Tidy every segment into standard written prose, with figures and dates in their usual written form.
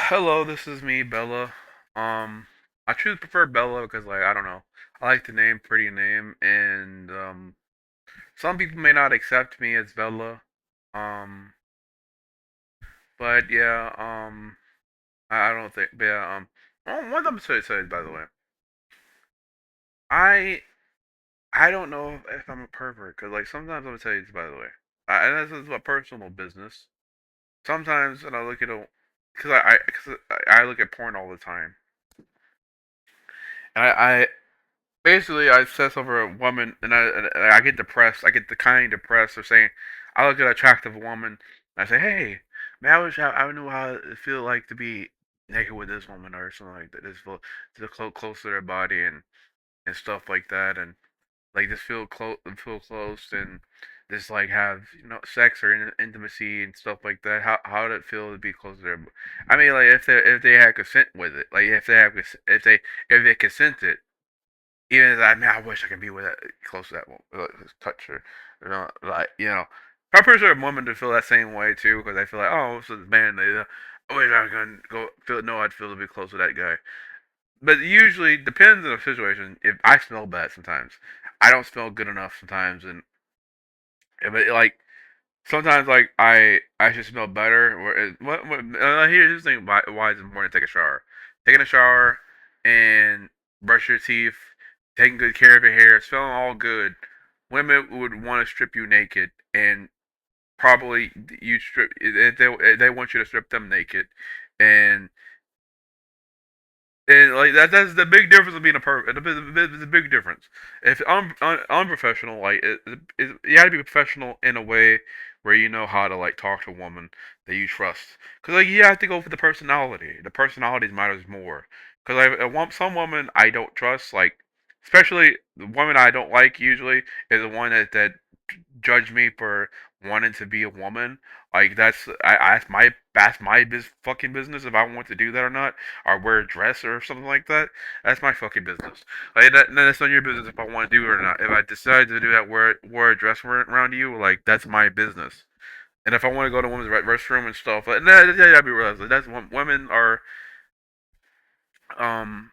Hello, this is me, Bella. Um, I choose prefer Bella because, like, I don't know, I like the name, pretty name, and some people may not accept me as Bella. Um, but yeah, I don't think, but yeah, one thing I'm so excited, by the way, I I don't know if I'm a pervert because, like, sometimes I'm gonna tell you this, by the way, and this is my personal business. Sometimes when I look at a, cause I look at porn all the time. I basically I obsess over a woman, and I get depressed. I get the kind of depressed of saying, I look at an attractive woman, and I say, hey, man, I wish I knew how it feel like to be naked with this woman or something like that. Just feel to close to their body and stuff like that, and like just feel close and just like have sex or intimacy and stuff like that. How did it feel to be close to their? I mean, like if they had consent with it, like if they consented, even as I wish I could be with that close to that one, just touch her, like I'm pretty sure a woman to feel that same way too, because I feel like this is man, I wish I could go feel know how I'd feel to be close to that guy. But usually depends on the situation. If I smell bad sometimes, I don't smell good enough sometimes, and if it, like sometimes like I should smell better. Here's the thing why it's important to take a shower. Taking a shower and brush your teeth, taking good care of your hair, smelling all good. Women would want to strip you naked, and probably you strip. They want you to strip them naked, and like that's the big difference of being a perfect. It's a big difference. If unprofessional, like you got to be professional in a way where you know how to like talk to a woman that you trust. Cause like you have to go for the personality. The personality matters more. Cause I want some woman I don't trust, like especially the woman I don't like usually is the one that judge me for wanting to be a woman. Like that's my fucking business if I want to do that or not, or wear a dress or something like that. That's my fucking business. Like that's not your business if I want to do it or not. If I decide to do that, wear a dress around you, like that's my business. And if I want to go to women's restroom and stuff, like yeah, I'd be realized like, that's women are um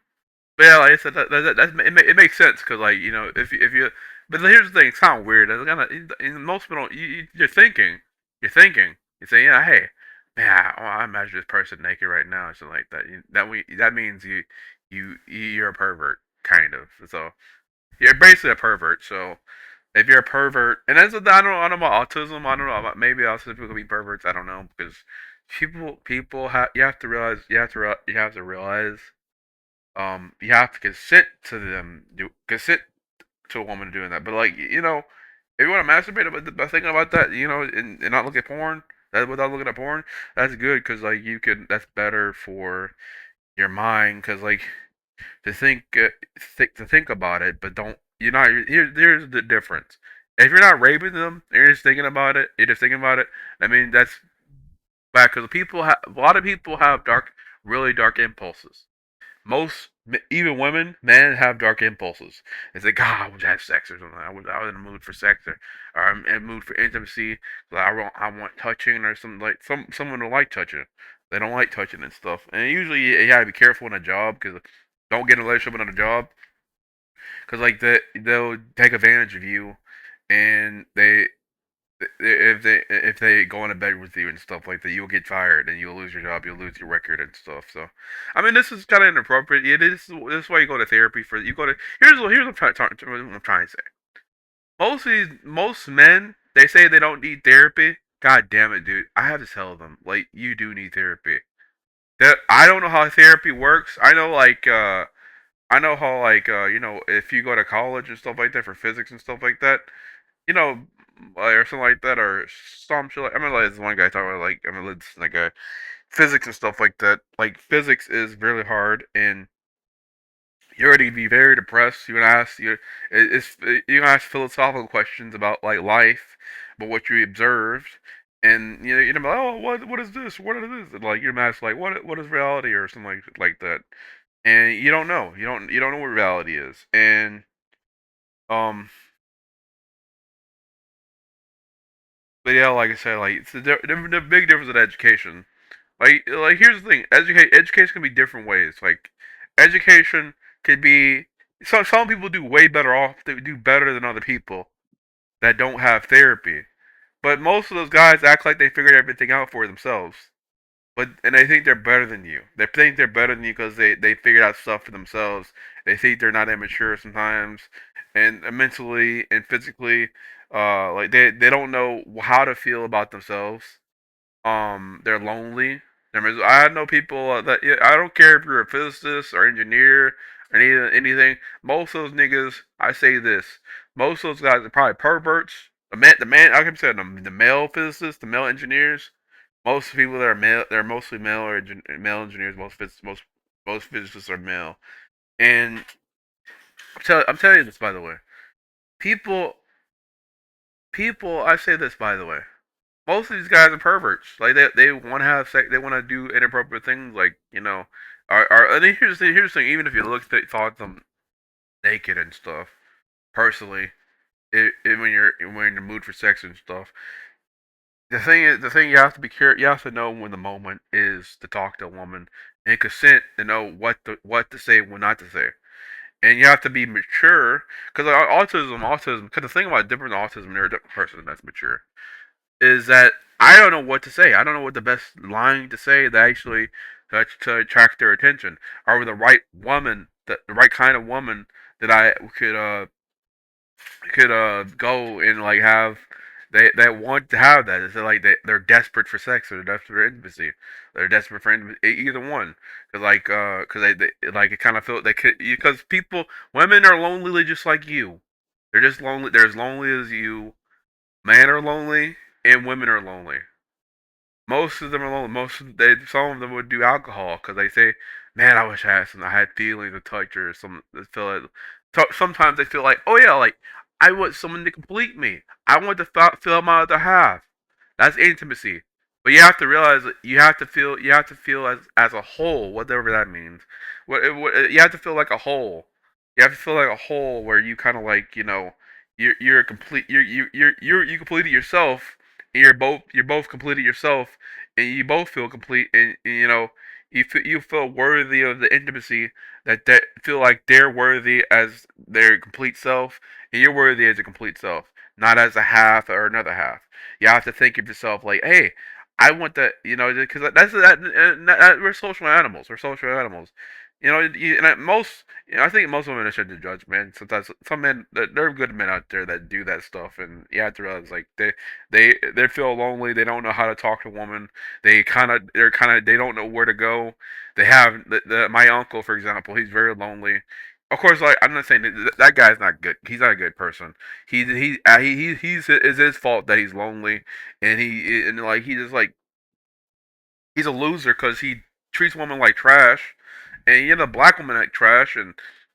but yeah, like I said, it makes sense because, like, if you, but here's the thing, it's kind of weird. It's kind of, most people don't. You say, yeah, hey, man, I imagine this person naked right now, or something like that. That means you're a pervert, kind of. So you're basically a pervert. So if you're a pervert, and I don't know about autism. I don't know about maybe autism people can be perverts. I don't know because people have you have to realize you have to realize you have to consent to a woman doing that. But like if you want to masturbate, but the thing about that, and not look at porn, that without looking at porn, that's good because like that's better for your mind because like to to think about it, but don't you're not here's the difference. If you're not raping them, you're just thinking about it. You're just thinking about it. I mean that's bad because a lot of people have really dark impulses. Most, even women, men have dark impulses. It's like, God, I want to have sex or something. I was in the mood for sex or I'm in the mood for intimacy. Like I want touching or something like someone don't like touching. They don't like touching and stuff. And usually you gotta be careful in a job because don't get in a relationship in a job because like they'll take advantage of you and if they go into bed with you and stuff like that, you'll get fired and you'll lose your job, you'll lose your record and stuff. So, I mean, this is kind of inappropriate. It is. This is why you go to therapy for. You go to here's what I'm trying to say. Most men they say they don't need therapy. God damn it, dude! I have to tell them like you do need therapy. That I don't know how therapy works. I know how if you go to college and stuff like that for physics and stuff like that, you know, or something like that, or some shit. I remember like this one guy talking about like physics and stuff like that. Like physics is really hard, and you already be very depressed. You gonna ask philosophical questions about like life, but what you observed, and you're like, oh, what is this? What is this? And, like you're gonna ask like what is reality or something like that, and you don't know. You don't know what reality is, and um. But yeah, like I said, like it's the big difference in education. Like here's the thing: education can be different ways. Like education could be some people do way better off. They do better than other people that don't have therapy. But most of those guys act like they figured everything out for themselves. But and they think they're better than you. They think they're better than you because they figured out stuff for themselves. They think they're not immature sometimes, and mentally and physically, like they don't know how to feel about themselves. They're lonely. I know people that yeah, I don't care if you're a physicist or engineer or anything. Most of those niggas, I say this, most of those guys are probably perverts. The man, I can say the male physicists, the male engineers. Most people that are male, they're mostly male or male engineers. Most physicists are male. And I'm telling you this by the way. People, people. I say this by the way. Most of these guys are perverts. Like they want to have sex. They want to do inappropriate things. Like are and here's the thing. Even if you look at thought them naked and stuff. Personally, when you're in the mood for sex and stuff, the thing you have to be careful. You have to know when the moment is to talk to a woman and consent to know what to say, what not to say, and you have to be mature. Because autism. Because the thing about different autism, and you're a different person that's mature, is that I don't know what to say. I don't know what the best line to say that actually to attract their attention, or the right woman, the right kind of woman that I could go and like have they want to have that. It's like they're desperate for sex or they're desperate for intimacy. They're desperate for intimacy, either one. Cause they like it kind of feel they could because people women are lonely just like you. They're just lonely. They're as lonely as you. Men are lonely and women are lonely. Most of them are lonely. Some of them would do alcohol because they say, "Man, I wish I had some. I had feelings of touch or some." They feel like, sometimes they feel like, "Oh yeah, like I want someone to complete me. I want to fill my other half." That's intimacy. But you have to realize that you have to feel as a whole, whatever that means. What you have to feel like a whole. You have to feel like a whole where you kind of like you're a complete you completed yourself and you're both completed yourself and you both feel complete and you feel worthy of the intimacy that feel like they're worthy as their complete self and you're worthy as a complete self, not as a half or another half. You have to think of yourself like, hey, I want that, because we're social animals. We're social animals. I think most women shouldn't judge men. Sometimes some men, there are good men out there that do that stuff, and you have to realize like they feel lonely. They don't know how to talk to a woman. They don't know where to go. They have my uncle, for example. He's very lonely. Of course, like I'm not saying that guy's not good. He's not a good person. It's his fault that he's lonely, and like he just like he's a loser because he treats women like trash, and black women like trash, and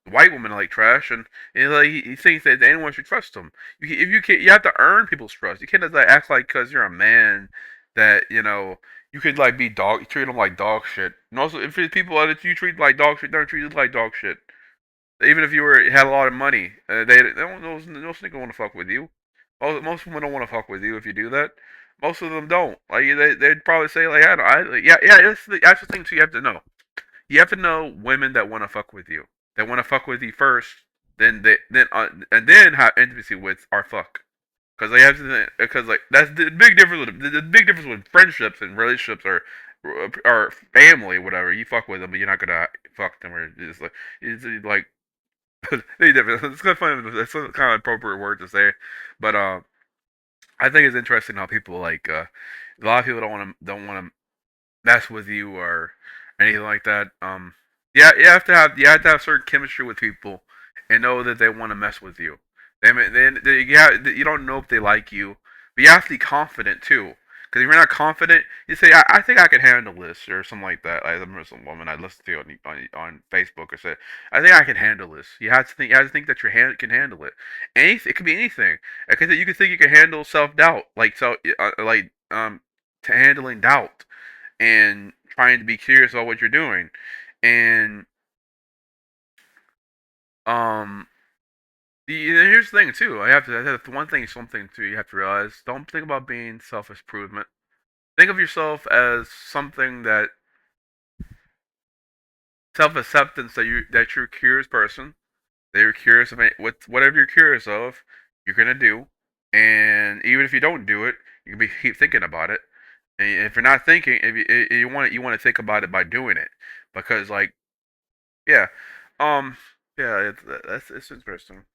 white women like trash, and like he thinks that anyone should trust him. If you can't, you have to earn people's trust. You can't just like, act like because you're a man that you could like be dog, treat them like dog shit. And also, if it's people that you treat like dog shit, don't treat you like dog shit. Even if you had a lot of money, they don't those niggas want to fuck with you. Most women don't want to fuck with you if you do that. Most of them don't. Like they'd probably say like yeah. That's the thing too. You have to know. You have to know women that want to fuck with you. They want to fuck with you first. And then have intimacy with our fuck. Because they have to. Because like that's the big difference. The big difference with friendships and relationships or family, whatever. You fuck with them, but you're not gonna fuck them. Or it's like they different. It's kind of funny. That's kind of appropriate word to say, but I think it's interesting how people like a lot of people don't want to mess with you or anything like that. Yeah, you have to have certain chemistry with people and know that they want to mess with you. You don't know if they like you, but you have to be confident too. Because if you're not confident, you say, I think I can handle this, or something like that. I remember some woman I listened to on Facebook or said, I think I can handle this. You have to think that can handle it. Anything, it could be anything. You could think you can handle self doubt, to handling doubt and trying to be curious about what you're doing. And um, here's the thing too. That's one thing, something too. You have to realize. Don't think about being self improvement. think of yourself as something that self acceptance that you're a curious person, that you're curious of whatever you're curious of, you're gonna do, and even if you don't do it, you can keep thinking about it. And if you're not thinking, if you want to think about it by doing it, because like yeah, um yeah, it's interesting.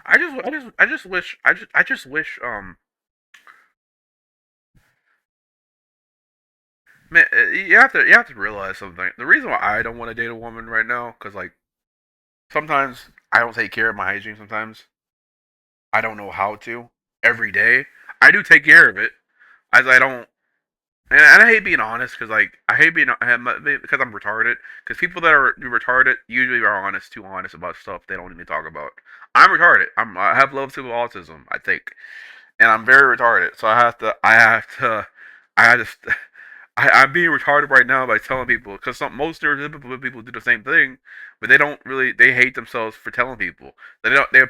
I just wish man, you have to realize something. The reason why I don't want to date a woman right now, because like sometimes I don't take care of my hygiene. Sometimes I don't know how to every day. I do take care of it, as I don't. And I hate being honest because like I hate being because I'm retarded. Because people that are retarded usually are honest, too honest about stuff they don't even talk about. I'm retarded. I have low cerebral autism, I think, and I'm very retarded. So I have to. I'm being retarded right now by telling people because most neurotypical people do the same thing, but they don't really. They hate themselves for telling people. They don't. They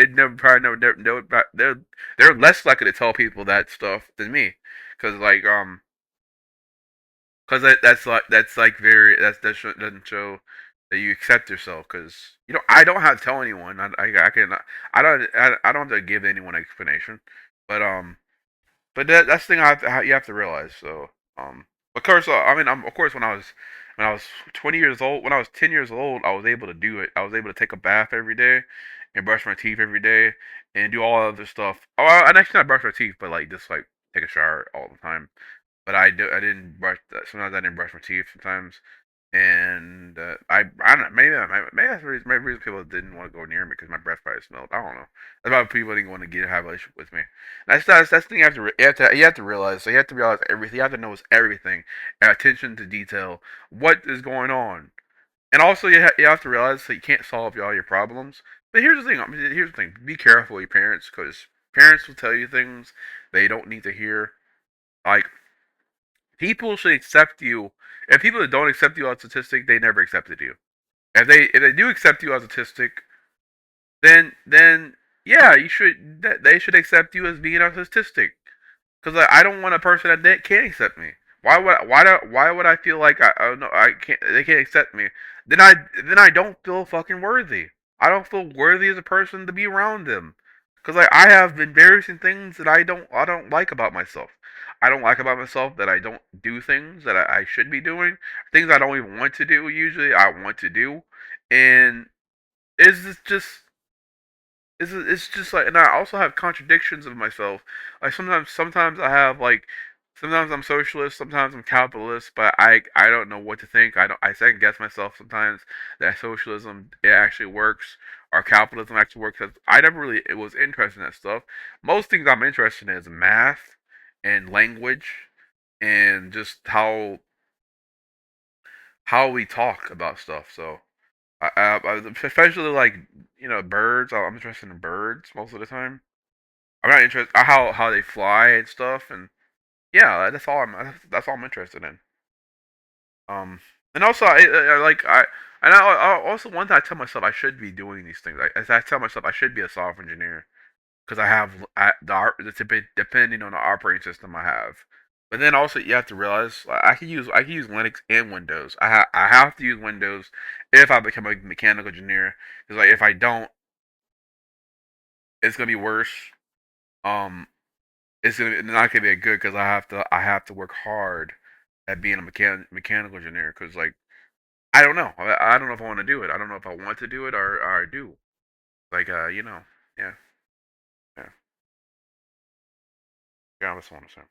never probably they're less likely to tell people that stuff than me, because like because that's like very doesn't show that you accept yourself. Because I don't have to tell anyone. I can I don't have to give anyone an explanation, but but that's the thing you have to realize. So, of course, I mean, of course, when I was 20 years old, when I was 10 years old, I was able to do it. I was able to take a bath every day, and brush my teeth every day, and do all other stuff. Oh, I actually not brush my teeth, but like just like take a shower all the time. But I didn't brush. Sometimes I didn't brush my teeth. Sometimes, and I don't know. Maybe that's the reason. Maybe the reason people didn't want to go near me because my breath probably smelled. I don't know. That's why people didn't want to have a relationship with me. That's the thing you have to realize. So you have to realize everything. You have to know everything. Attention to detail. What is going on? And also you have to realize that you can't solve all your problems. But here's the thing. I mean, here's the thing. Be careful with your parents because parents will tell you things they don't need to hear. Like people should accept you. If people don't accept you as autistic, they never accepted you. If they do accept you as autistic, then yeah, you should they should accept you as being autistic. Because like, I don't want a person that can't accept me. Why would I feel like I can't they can't accept me? Then I don't feel fucking worthy. I don't feel worthy as a person to be around them. Because like I have embarrassing things that I don't like about myself. I don't like about myself that I don't do things that I should be doing. Things I don't even want to do. Usually I want to do, and it's just it's just like, and I also have contradictions of myself. Like sometimes I have like, sometimes I'm socialist, sometimes I'm capitalist, but I don't know what to think. I second guess myself sometimes that socialism it actually works or capitalism actually works. 'Cause I never really it was interested in that stuff. Most things I'm interested in is math and language and just how we talk about stuff. So. Especially like birds. I'm interested in birds most of the time. I'm not interested how they fly and stuff, and yeah, that's all I'm interested in. Um, and also I like I also one thing I tell myself I should be doing these things. I tell myself I should be a software engineer because I have it's a bit depending on the operating system I have. But then also you have to realize like, I can use Linux and Windows. I have to use Windows if I become a mechanical engineer because like if I don't, it's gonna be worse. Um, it's not gonna be good because I have to work hard at being a mechanical engineer because like I don't know I don't know if I want to do it. I don't know if I want to do it or I do. Like yeah yeah yeah. That's what I'm saying.